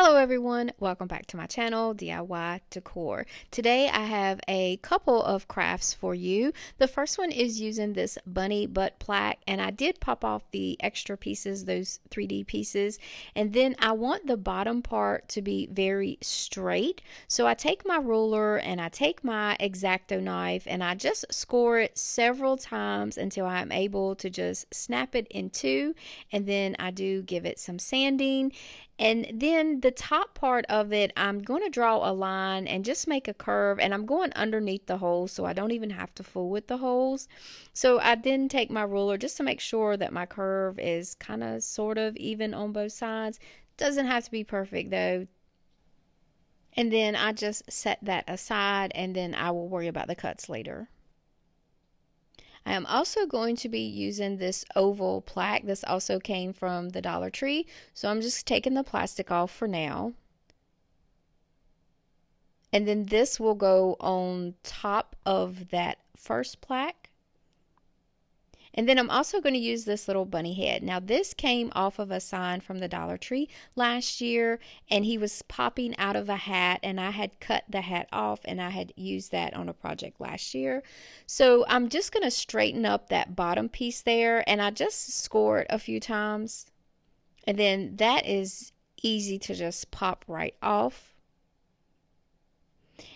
Hello everyone, welcome back to my channel, DIY Decor. Today I have a couple of crafts for you. The first one is using this bunny butt plaque, and I did pop off the extra pieces, those 3D pieces, and then I want the bottom part to be very straight. So I take my ruler and I take my X-Acto knife and I just score it several times until I'm able to just snap it in two, and then I do give it some sanding. And then the top part of it, I'm going to draw a line and just make a curve, and I'm going underneath the holes so I don't even have to fool with the holes. So I then take my ruler just to make sure that my curve is kind of sort of even on both sides. Doesn't have to be perfect though. And then I just set that aside, and then I will worry about the cuts later. I am also going to be using this oval plaque. This also came from the Dollar Tree. So I'm just taking the plastic off for now. And then this will go on top of that first plaque. And then I'm also going to use this little bunny head. Now this came off of a sign from the Dollar Tree last year, and he was popping out of a hat, and I had cut the hat off and I had used that on a project last year. So I'm just going to straighten up that bottom piece there, and I just score it a few times, and then that is easy to just pop right off.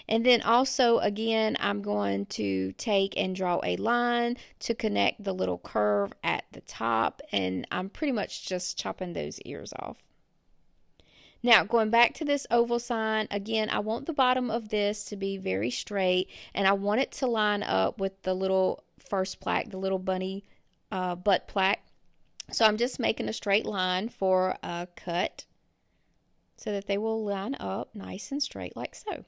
And then also, again, I'm going to take and draw a line to connect the little curve at the top, and I'm pretty much just chopping those ears off. Now, going back to this oval sign, again, I want the bottom of this to be very straight, and I want it to line up with the little first plaque, the little bunny butt plaque. So I'm just making a straight line for a cut so that they will line up nice and straight like so.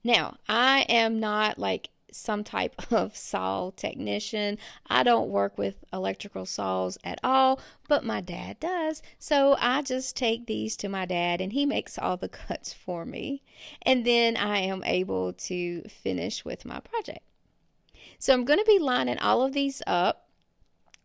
Now, I am not like some type of saw technician. I don't work with electrical saws at all, but my dad does. So I just take these to my dad and he makes all the cuts for me. And then I am able to finish with my project. So I'm going to be lining all of these up.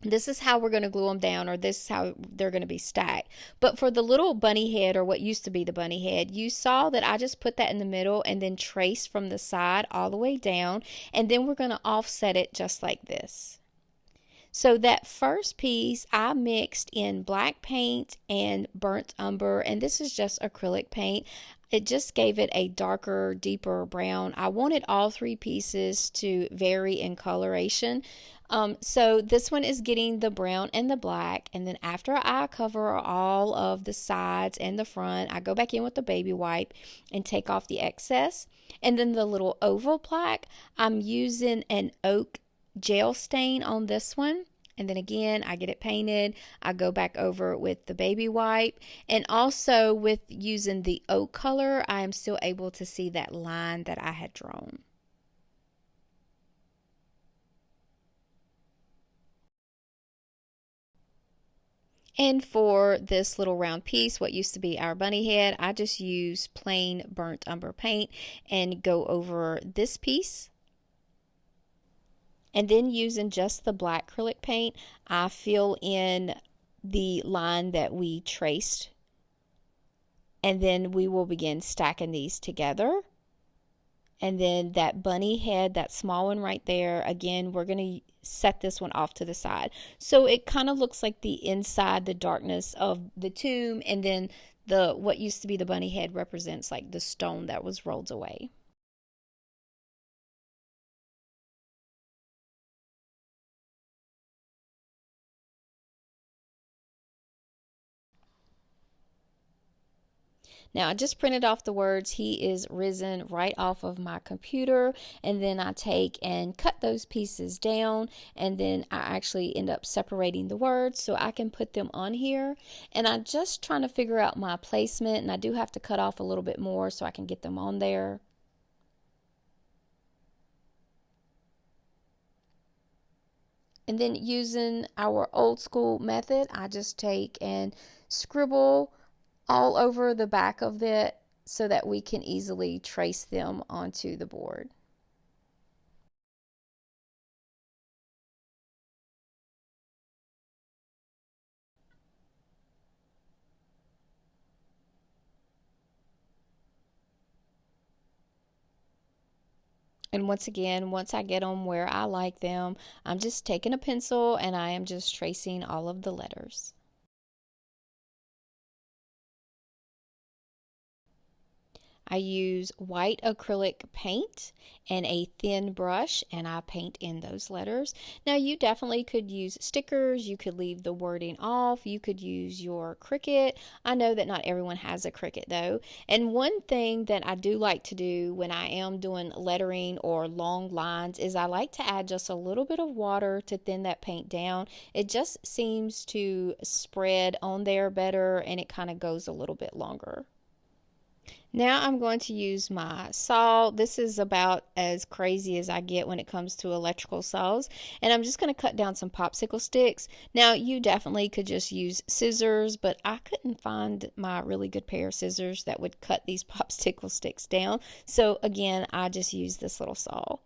This is how we're going to glue them down, or this is how they're going to be stacked. But for the little bunny head, or what used to be the bunny head, you saw that I just put that in the middle and then traced from the side all the way down, and then we're going to offset it just like this. So that first piece I mixed in black paint and burnt umber, and this is just acrylic paint. It just gave it a darker, deeper brown. I wanted all three pieces to vary in coloration. So this one is getting the brown and the black, and then after I cover all of the sides and the front, I go back in with the baby wipe and take off the excess. And then the little oval plaque, I'm using an oak gel stain on this one. And then again, I get it painted. I go back over with the baby wipe. And also with using the oak color, I am still able to see that line that I had drawn. And for this little round piece, what used to be our bunny head, I just use plain burnt umber paint and go over this piece. And then using just the black acrylic paint, I fill in the line that we traced. And then we will begin stacking these together. And then that bunny head, that small one right there, again, we're going to set this one off to the side. So it kind of looks like the inside, the darkness of the tomb, and then the what used to be the bunny head represents like the stone that was rolled away. Now, I just printed off the words, "He is risen," right off of my computer, and then I take and cut those pieces down, and then I actually end up separating the words so I can put them on here. And I'm just trying to figure out my placement, and I do have to cut off a little bit more so I can get them on there. And then using our old school method, I just take and scribble all over the back of it so that we can easily trace them onto the board. And once again, once I get them where I like them, I'm just taking a pencil and I am just tracing all of the letters. I use white acrylic paint and a thin brush, and I paint in those letters. Now, you definitely could use stickers. You could leave the wording off. You could use your Cricut. I know that not everyone has a Cricut though. And one thing that I do like to do when I am doing lettering or long lines is I like to add just a little bit of water to thin that paint down. It just seems to spread on there better, and it kind of goes a little bit longer. Now I'm going to use my saw. This is about as crazy as I get when it comes to electrical saws. And I'm just going to cut down some popsicle sticks. Now you definitely could just use scissors, but I couldn't find my really good pair of scissors that would cut these popsicle sticks down. So again, I just use this little saw.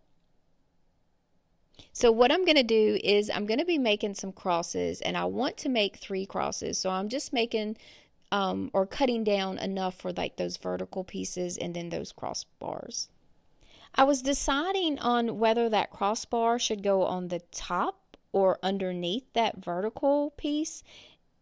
So what I'm going to do is I'm going to be making some crosses, and I want to make 3 crosses. So I'm just making or cutting down enough for like those vertical pieces and then those crossbars. I was deciding on whether that crossbar should go on the top or underneath that vertical piece.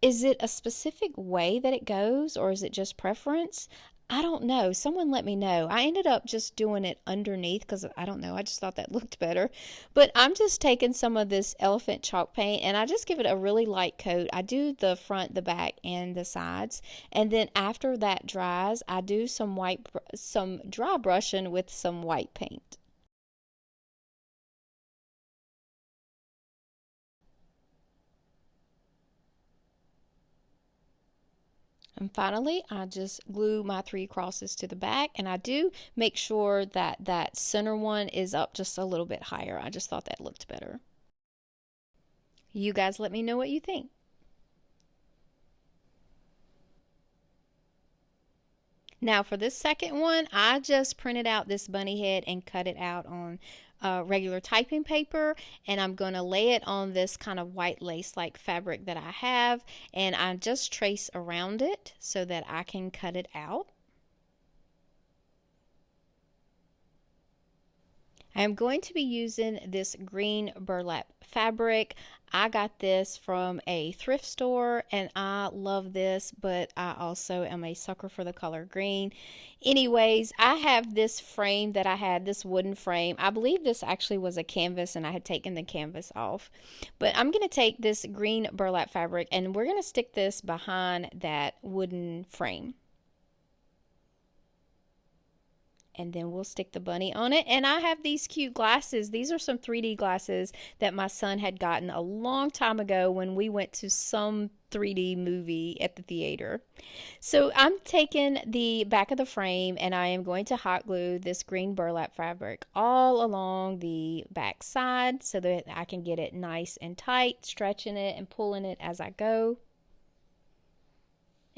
Is it a specific way that it goes, or is it just preference? I don't know. Someone let me know. I ended up just doing it underneath because I don't know. I just thought that looked better. But I'm just taking some of this elephant chalk paint and I just give it a really light coat. I do the front, the back, and the sides. And then after that dries, I do some dry brushing with some white paint. And finally, I just glue my 3 crosses to the back, and I do make sure that that center one is up just a little bit higher. I just thought that looked better. You guys let me know what you think. Now for this second one, I just printed out this bunny head and cut it out on regular typing paper, and I'm going to lay it on this kind of white lace like fabric that I have, and I just trace around it so that I can cut it out. I'm going to be using this green burlap fabric. I got this from a thrift store and I love this, but I also am a sucker for the color green. Anyways, I have this frame that I had, this wooden frame. I believe this actually was a canvas and I had taken the canvas off. But I'm going to take this green burlap fabric and we're going to stick this behind that wooden frame. And then we'll stick the bunny on it. And I have these cute glasses. These are some 3D glasses that my son had gotten a long time ago when we went to some 3D movie at the theater. So I'm taking the back of the frame and I am going to hot glue this green burlap fabric all along the back side so that I can get it nice and tight, stretching it and pulling it as I go.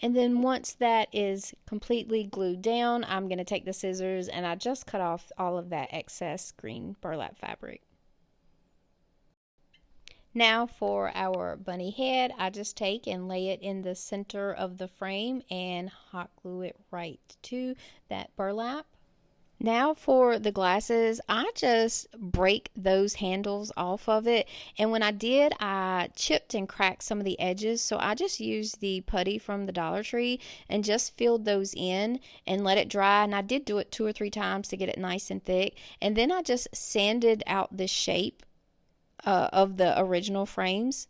And then once that is completely glued down, I'm going to take the scissors and I just cut off all of that excess green burlap fabric. Now for our bunny head, I just take and lay it in the center of the frame and hot glue it right to that burlap. Now for the glasses, I just break those handles off of it, and when I did, I chipped and cracked some of the edges, so I just used the putty from the Dollar Tree and just filled those in and let it dry, and I did do it 2 or 3 times to get it nice and thick, and then I just sanded out the shape of the original frames.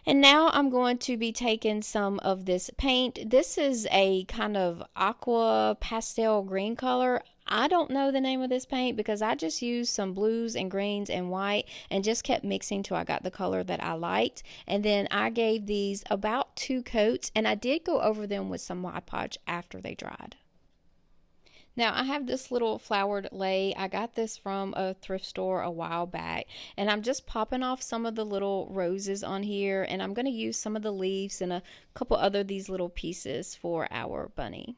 And now I'm going to be taking some of this paint. This is a kind of aqua pastel green color. I don't know the name of this paint because I just used some blues and greens and white and just kept mixing till I got the color that I liked. And then I gave these about 2 coats and I did go over them with some Mod Podge after they dried. Now I have this little flowered lei. I got this from a thrift store a while back, and I'm just popping off some of the little roses on here, and I'm going to use some of the leaves and a couple other these little pieces for our bunny.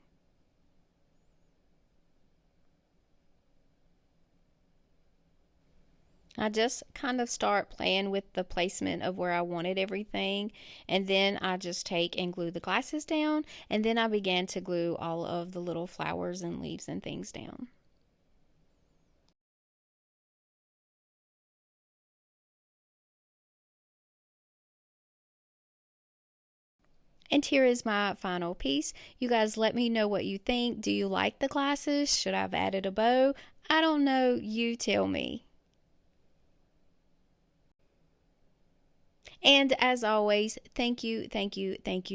I just kind of start playing with the placement of where I wanted everything, and then I just take and glue the glasses down, and then I began to glue all of the little flowers and leaves and things down. And here is my final piece. You guys let me know what you think. Do you like the glasses? Should I have added a bow? I don't know. You tell me. And as always, thank you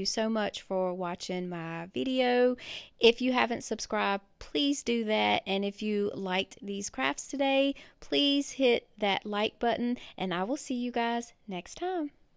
so much for watching my video. If you haven't subscribed, please do that. And if you liked these crafts today, please hit that like button, and I will see you guys next time.